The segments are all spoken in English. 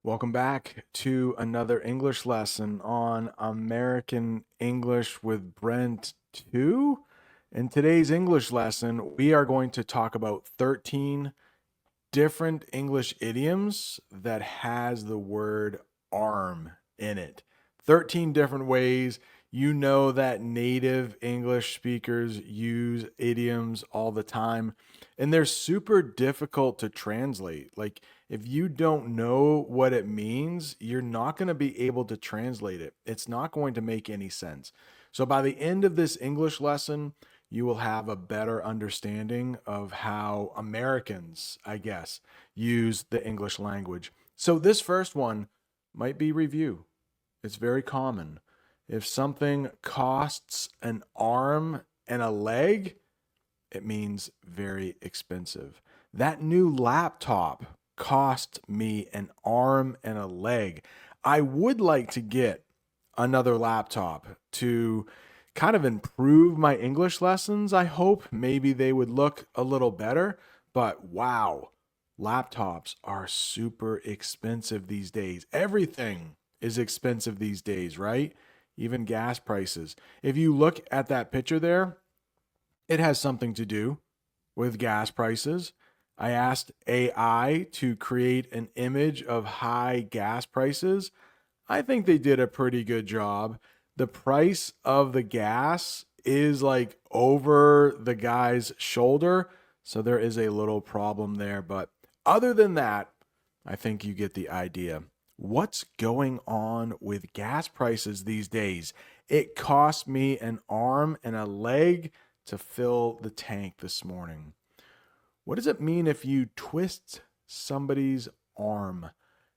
Welcome back to another English lesson on American English with Brent 2. In today's English lesson, we are going to talk about 13 different English idioms that has the word arm in it. 13 different ways. You know that native English speakers use idioms all the time, and they're super difficult to translate. Like, if you don't know what it means, you're not going to be able to translate it. It's not going to make any sense. So, by the end of this English lesson, you will have a better understanding of how Americans, I guess, use the English language. So, this first one might be review. It's very common. If something costs an arm and a leg, it means very expensive. That new laptop cost me an arm and a leg. I would like to get another laptop to kind of improve my English lessons. I hope maybe they would look a little better, but wow, laptops are super expensive these days. Everything is expensive these days, right? Even gas prices. If you look at that picture there, it has something to do with gas prices. I asked AI to create an image of high gas prices. I think they did a pretty good job. The price of the gas is like over the guy's shoulder. So there is a little problem there. But other than that, I think you get the idea. What's going on with gas prices these days? It cost me an arm and a leg to fill the tank this morning. What does it mean if you twist somebody's arm?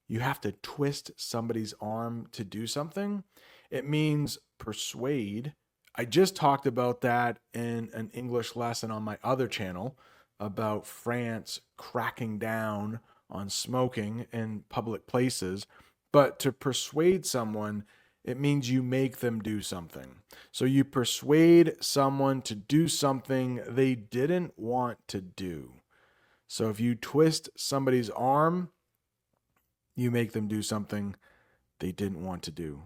You have to twist somebody's arm to do something. It means persuade. I just talked about that in an English lesson on my other channel about France cracking down on smoking in public places. But to persuade someone, it means you make them do something. So you persuade someone to do something they didn't want to do. So if you twist somebody's arm, you make them do something they didn't want to do.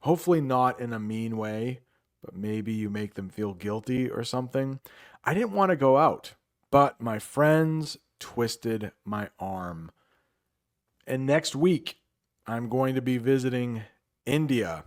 Hopefully, not in a mean way, but maybe you make them feel guilty or something. I didn't want to go out, but my friends twisted my arm. And next week, I'm going to be visiting India.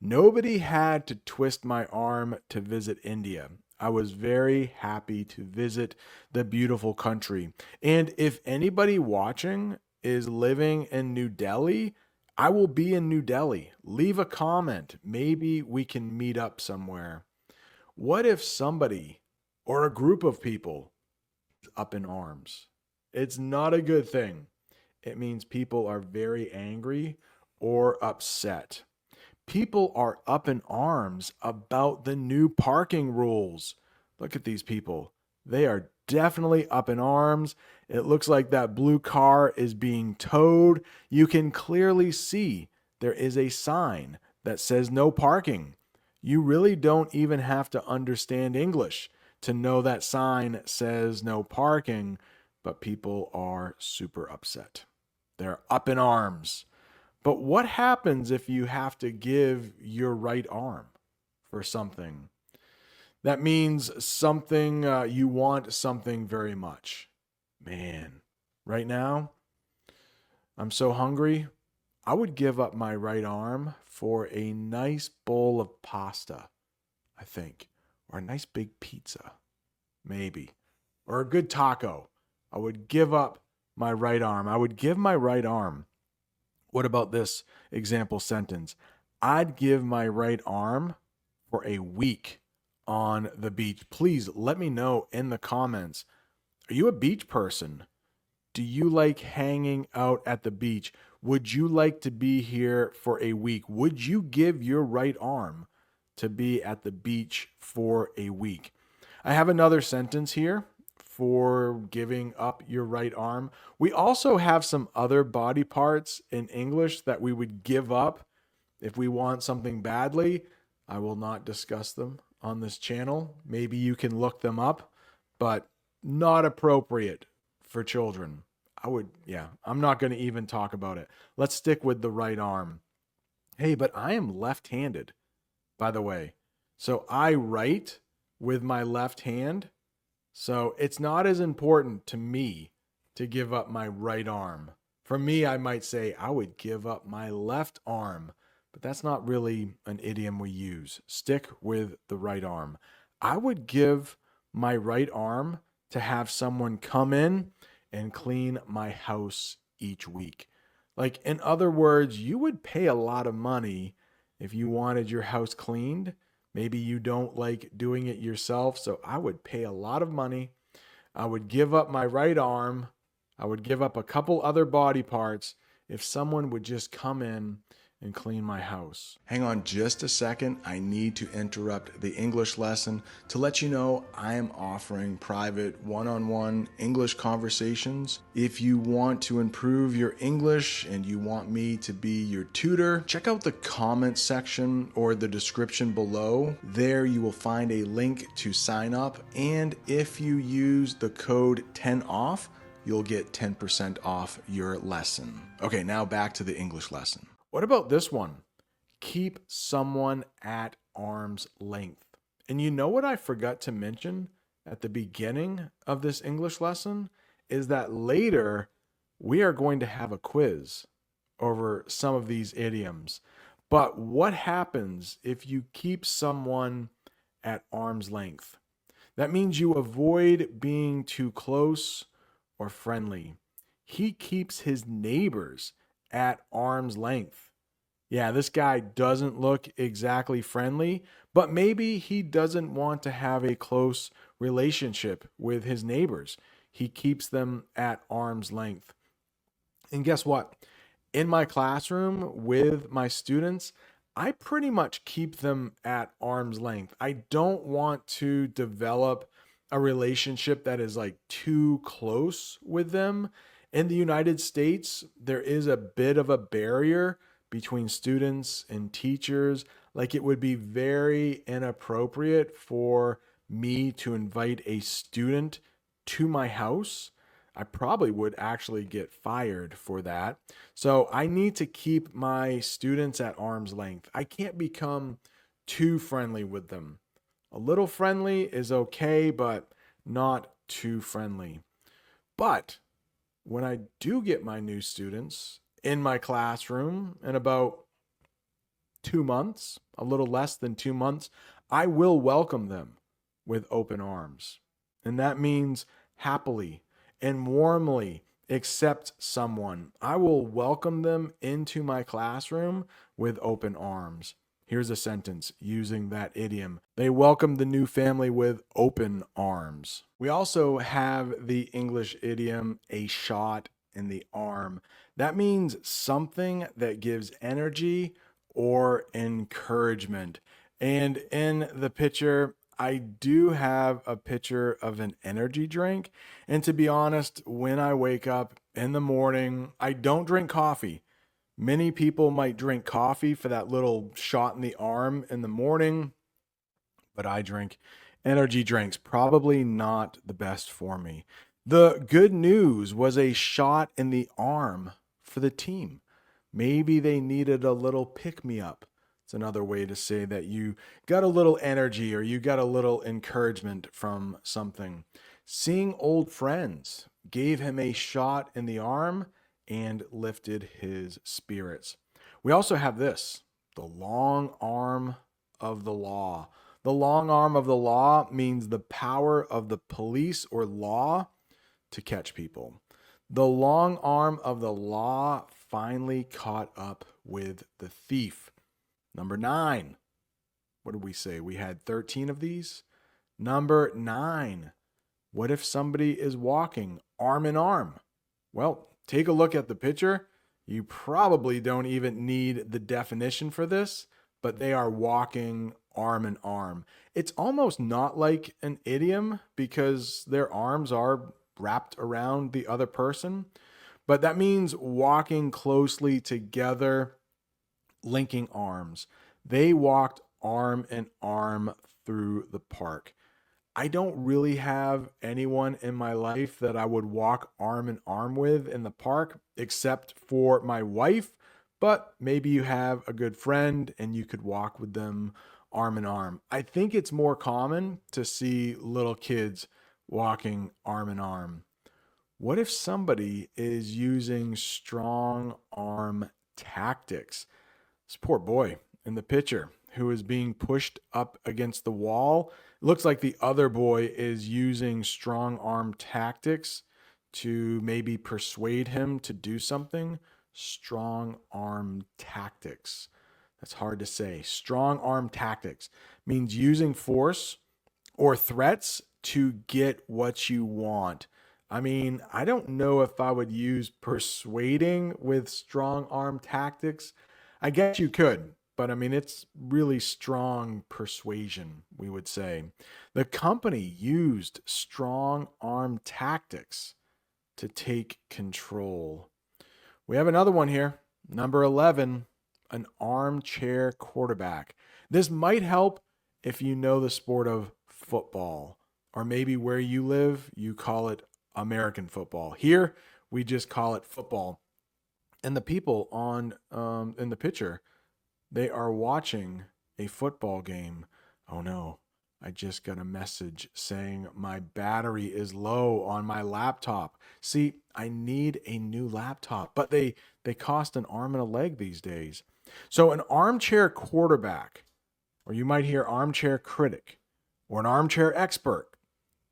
Nobody had to twist my arm to visit India. I was very happy to visit the beautiful country. And if anybody watching is living in New Delhi, I will be in New Delhi. Leave a comment. Maybe we can meet up somewhere. What if somebody or a group of people is up in arms? It's not a good thing. It means people are very angry or upset. People are up in arms about the new parking rules. Look at these people. They are definitely up in arms. It looks like that blue car is being towed. You can clearly see there is a sign that says no parking. You really don't even have to understand English to know that sign says no parking, but people are super upset. They're up in arms. But what happens if you have to give your right arm for something? That means something, you want something very much. Man, right now, I'm so hungry. I would give up my right arm for a nice bowl of pasta, I think, or a nice big pizza, maybe, or a good taco. I would give up my right arm. I would give my right arm. What about this example sentence? I'd give my right arm for a week on the beach. Please let me know in the comments. Are you a beach person? Do you like hanging out at the beach? Would you like to be here for a week? Would you give your right arm to be at the beach for a week? I have another sentence here for giving up your right arm. We also have some other body parts in English that we would give up if we want something badly. I will not discuss them on this channel. Maybe you can look them up, but not appropriate for children. I'm not going to even talk about it. Let's stick with the right arm. Hey, but I am left-handed, by the way. So I write with my left hand. So it's not as important to me to give up my right arm. For me, I might say I would give up my left arm, but that's not really an idiom we use. Stick with the right arm. I would give my right arm to have someone come in and clean my house each week. Like, in other words, you would pay a lot of money if you wanted your house cleaned. Maybe you don't like doing it yourself, so I would pay a lot of money. I would give up my right arm. I would give up a couple other body parts if someone would just come in and clean my house. Hang on just a second. I need to interrupt the English lesson to let you know I am offering private one-on-one English conversations. If you want to improve your English and you want me to be your tutor, check out the comment section or the description below. There you will find a link to sign up, and if you use the code 10OFF, you'll get 10% off your lesson. Okay, now back to the English lesson. What about this one? Keep someone at arm's length. And you know what I forgot to mention at the beginning of this English lesson is that later we are going to have a quiz over some of these idioms. But what happens if you keep someone at arm's length? That means you avoid being too close or friendly. He keeps his neighbors at arm's length. Yeah, this guy doesn't look exactly friendly, but maybe he doesn't want to have a close relationship with his neighbors. He keeps them at arm's length. And guess what? In my classroom with my students, I pretty much keep them at arm's length. I don't want to develop a relationship that is like too close with them. In the United States, there is a bit of a barrier between students and teachers. Like, it would be very inappropriate for me to invite a student to my house. I probably would actually get fired for that. So I need to keep my students at arm's length. I can't become too friendly with them. A little friendly is okay, but not too friendly. But when I do get my new students in my classroom in about 2 months, a little less than 2 months, I will welcome them with open arms. And that means happily and warmly accept someone. I will welcome them into my classroom with open arms. Here's a sentence using that idiom. They welcome the new family with open arms. We also have the English idiom, a shot in the arm. That means something that gives energy or encouragement. And in the picture, I do have a picture of an energy drink. And to be honest, when I wake up in the morning, I don't drink coffee. Many people might drink coffee for that little shot in the arm in the morning, but I drink energy drinks. Probably not the best for me. The good news was a shot in the arm for the team. Maybe they needed a little pick me up. It's another way to say that you got a little energy or you got a little encouragement from something. Seeing old friends gave him a shot in the arm and lifted his spirits. We also have this, the long arm of the law. The long arm of the law means the power of the police or law to catch people. The long arm of the law finally caught up with the thief. Number 9. What did we say? We had 13 of these. Number 9. What if somebody is walking arm in arm? Well, take a look at the picture. You probably don't even need the definition for this, but they are walking arm in arm. It's almost not like an idiom because their arms are wrapped around the other person, but that means walking closely together, linking arms. They walked arm in arm through the park. I don't really have anyone in my life that I would walk arm in arm with in the park, except for my wife. But maybe you have a good friend and you could walk with them arm in arm. I think it's more common to see little kids walking arm in arm. What if somebody is using strong arm tactics? This poor boy in the picture who is being pushed up against the wall. It looks like the other boy is using strong arm tactics to maybe persuade him to do something. Strong arm tactics. That's hard to say. Strong arm tactics means using force or threats to get what you want. I mean, I don't know if I would use persuading with strong arm tactics. I guess you could, but I mean, it's really strong persuasion, we would say. The company used strong arm tactics to take control. We have another one here, number 11, an armchair quarterback. This might help if you know the sport of football, or maybe where you live, you call it American football. Here, we just call it football. And the people on in the picture, they are watching a football game. Oh no, I just got a message saying my battery is low on my laptop. See, I need a new laptop, but they cost an arm and a leg these days. So an armchair quarterback, or you might hear armchair critic, or an armchair expert,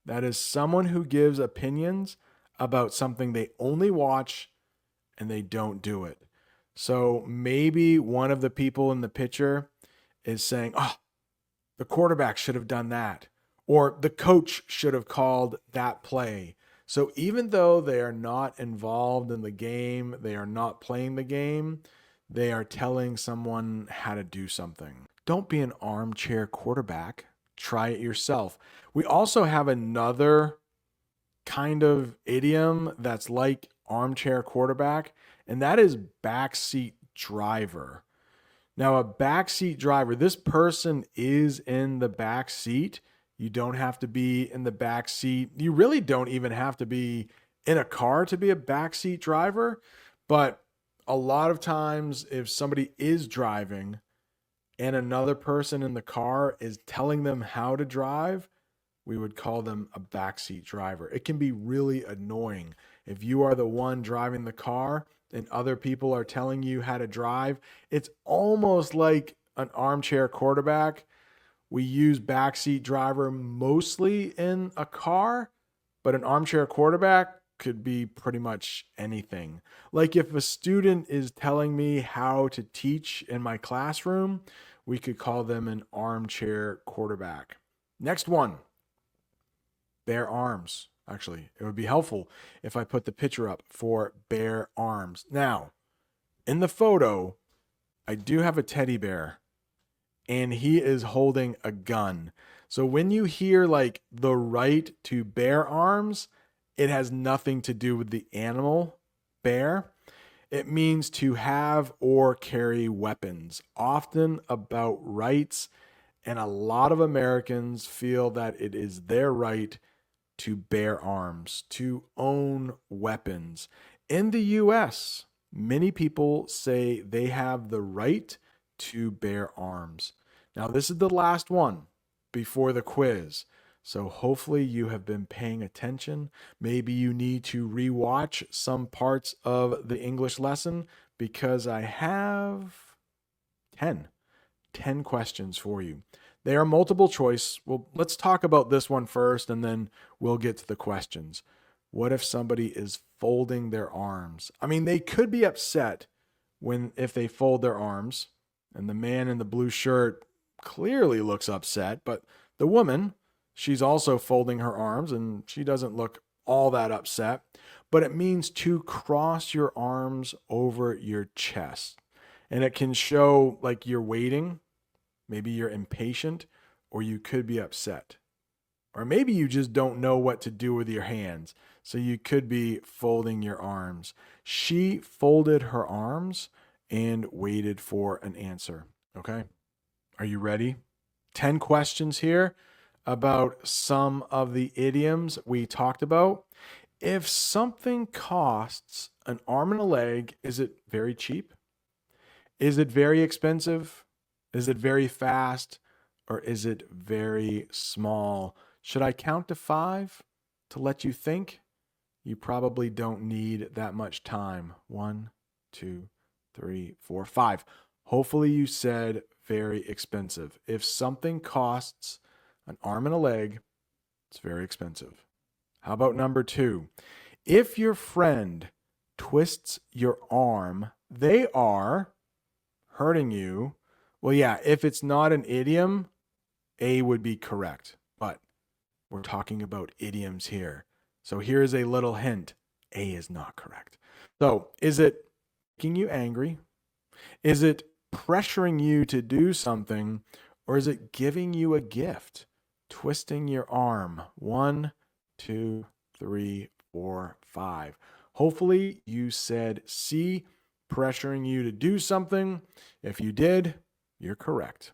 that is someone who gives opinions about something they only watch and they don't do it. So maybe one of the people in the picture is saying, oh, the quarterback should have done that, or the coach should have called that play. So even though they are not involved in the game, they are not playing the game, they are telling someone how to do something. Don't be an armchair quarterback. Try it yourself. We also have another kind of idiom that's like armchair quarterback, and that is backseat driver. Now, a backseat driver, this person is in the back seat. You don't have to be in the back seat. You really don't even have to be in a car to be a backseat driver. But a lot of times, if somebody is driving and another person in the car is telling them how to drive, we would call them a backseat driver. It can be really annoying if you are the one driving the car and other people are telling you how to drive. It's almost like an armchair quarterback. We use backseat driver mostly in a car, but an armchair quarterback could be pretty much anything. Like if a student is telling me how to teach in my classroom, we could call them an armchair quarterback. Next one, bare arms. Actually, it would be helpful if I put the picture up for bare arms. Now, in the photo, I do have a teddy bear and he is holding a gun. So when you hear like the right to bear arms, it has nothing to do with the animal bear. It means to have or carry weapons, often about rights. And a lot of Americans feel that it is their right to bear arms, to own weapons. In the US, many people say they have the right to bear arms. Now, this is the last one before the quiz. So hopefully you have been paying attention. Maybe you need to rewatch some parts of the English lesson because I have 10 questions for you. They are multiple choice. Well, let's talk about this one first and then we'll get to the questions. What if somebody is folding their arms? I mean, they could be upset if they fold their arms, and the man in the blue shirt clearly looks upset, but the woman, she's also folding her arms and she doesn't look all that upset, but it means to cross your arms over your chest. And it can show like you're waiting, maybe you're impatient, or you could be upset. Or maybe you just don't know what to do with your hands, so you could be folding your arms. She folded her arms and waited for an answer. Okay? Are you ready? 10 questions here. about some of the idioms we talked about. If something costs an arm and a leg, is it very cheap? Is it very expensive? Is it very fast? Or is it very small? Should I count to 5 to let you think? You probably don't need that much time. 1, 2, 3, 4, 5. Hopefully you said very expensive. If something costs an arm and a leg, it's very expensive. How about number 2? If your friend twists your arm, they are hurting you. Well, yeah, if it's not an idiom, A would be correct. But we're talking about idioms here. So here's a little hint. A is not correct. So is it making you angry? Is it pressuring you to do something? Or is it giving you a gift? Twisting your arm. 1, 2, 3, 4, 5. Hopefully you said C, pressuring you to do something. If you did, you're correct.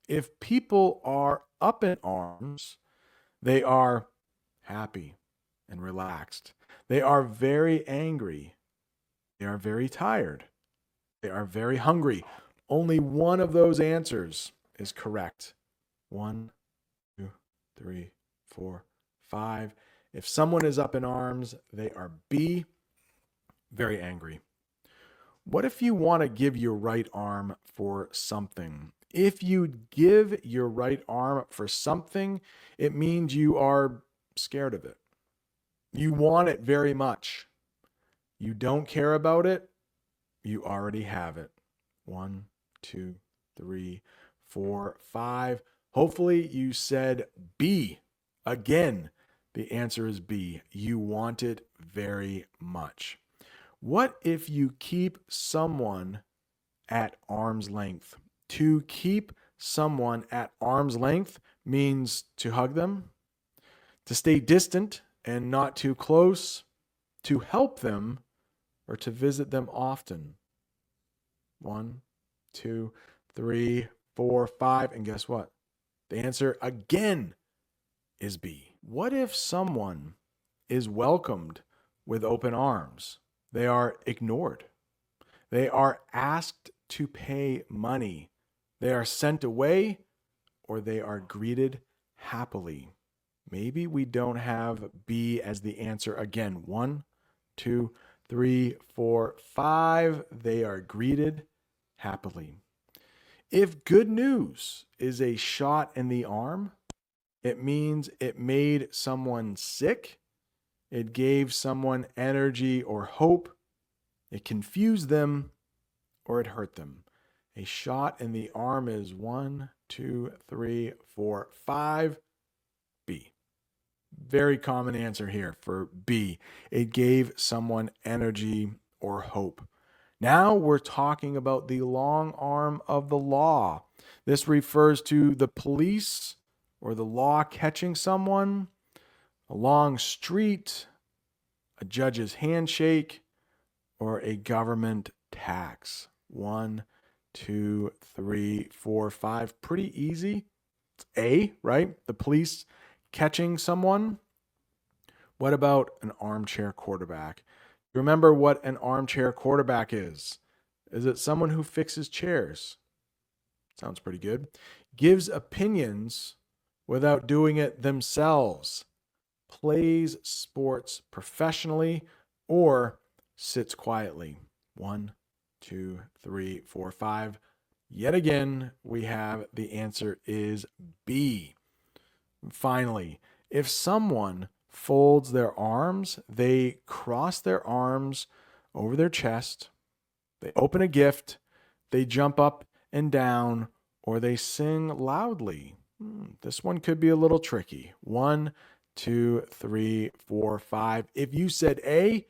If people are up in arms, they are happy and relaxed. They are very angry. They are very tired. They are very hungry. Only one of those answers is correct. 1, 2, 3, 4, 5. If someone is up in arms, they are B, very angry. What if you want to give your right arm for something? If you give your right arm for something, it means you are scared of it. You want it very much. You don't care about it. You already have it. 1, 2, 3, 4, 5. Hopefully you said B. Again, the answer is B. You want it very much. What if you keep someone at arm's length? To keep someone at arm's length means to hug them, to stay distant and not too close, to help them, or to visit them often. 1, 2, 3, 4, 5. And guess what? The answer again is B. What if someone is welcomed with open arms? They are ignored. They are asked to pay money. They are sent away, or they are greeted happily. Maybe we don't have B as the answer again. 1, 2, 3, 4, 5. They are greeted happily. If good news is a shot in the arm, it means it made someone sick. It gave someone energy or hope. It confused them, or it hurt them. A shot in the arm is 1, 2, 3, 4, 5. B. Very common answer here for B. It gave someone energy or hope. Now we're talking about the long arm of the law. This refers to the police or the law catching someone, a long street, a judge's handshake, or a government tax. 1, 2, 3, 4, 5. Pretty easy. It's A, right? The police catching someone. What about an armchair quarterback? Remember what an armchair quarterback is? Is it someone who fixes chairs? Sounds pretty good. Gives opinions without doing it themselves. Plays sports professionally, or sits quietly. 1, 2, 3, 4, 5. Yet again, we have the answer is B. Finally, if someone folds their arms, they cross their arms over their chest, they open a gift, they jump up and down, or they sing loudly. This one could be a little tricky. 1, 2, 3, 4, 5. If you said A,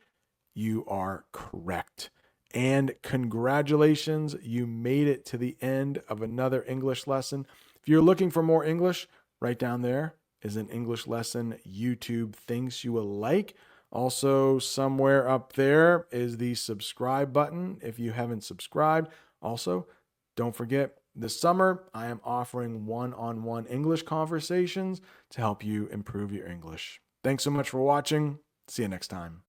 you are correct. And congratulations, you made it to the end of another English lesson. If you're looking for more English, right down there is an English lesson YouTube thinks you will like. Also, somewhere up there is the subscribe button if you haven't subscribed. Also, don't forget, This summer, I am offering one-on-one English conversations to help you improve your English. Thanks so much for watching. See you next time.